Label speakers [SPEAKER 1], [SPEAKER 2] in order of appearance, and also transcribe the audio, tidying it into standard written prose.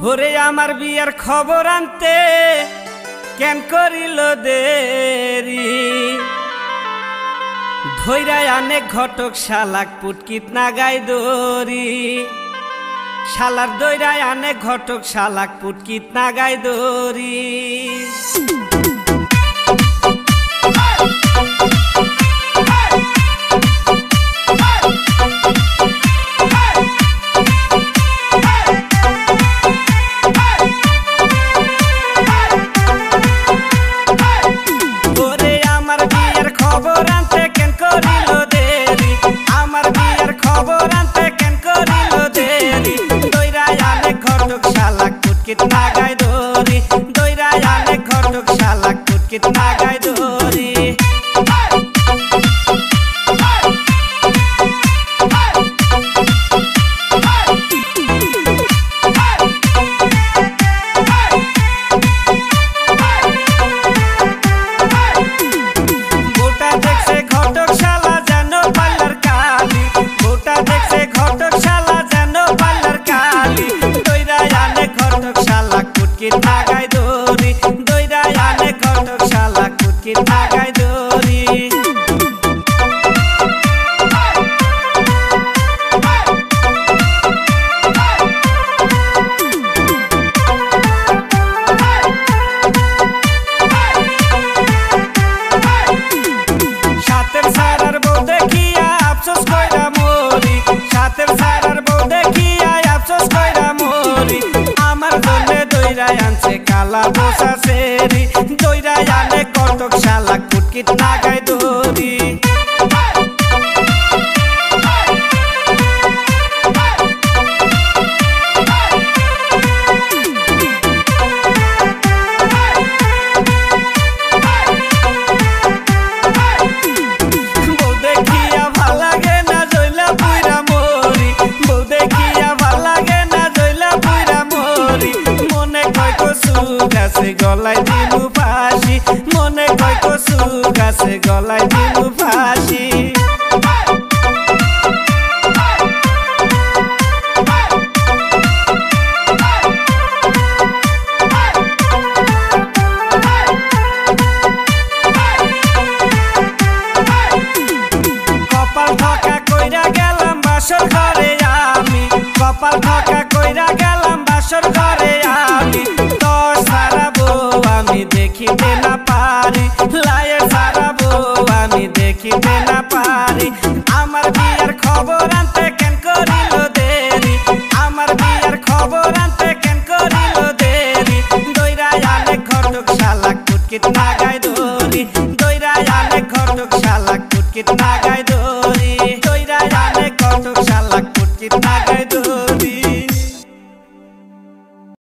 [SPEAKER 1] ওরে আমার বিয়ার খবর আনতে কেন করিল দেরি, ধৈরায় আনে ঘটক শালাক পুটকিত নাগাই দরি। শালার দৈরায় আনে ঘটক শালাক পুটকিত নাগাই দরি। कितना गाय दोरी दोइरा याने घटक शाला कुट कितना गाय दोरी। गोटा देख से घटक शाला जानो पार्लर काली, गोटा देख से घटक शाला जानो पार्लर काली। दोइरा याने घटक शाला कुट कितना गाय दोरी दोइरा याने घटक शाला कुट कितना गाय दोरी। सातेर सारार बউ দেখিয়া আফসোস কইরা মরি, সাতের সারার বউ দেখিয়া আফসোস কইরা মরি। আমার জন্য দইরা আনছে কালা বসা সেরি, দইরা আনে কটক শালা কুটকিট নাগাই দরি। গাছে গলায় দিলু ফাঁসি, মনে কয় কসু গাছে গলায় দিলু ফাঁসি। কপাল ঠকা কইরা গেলাম বাসর ঘরে আমি, কপাল ঠকা কইরা গেলাম বাসর ঘরে আমি। আমি দেখিতে না পারি লায়ের সারা বউ আমি দেখিতে না পারি। আমার বিয়ার খবর আনতে কেন করিল দেরি, আমার বিয়ার খবর আনতে কেন করিল দেরি। দইরা আনে ঘটক শালা কুটকিত নাগাই দরি, দইরা আনে ঘটক শালা কুটকিত নাগাই দরি।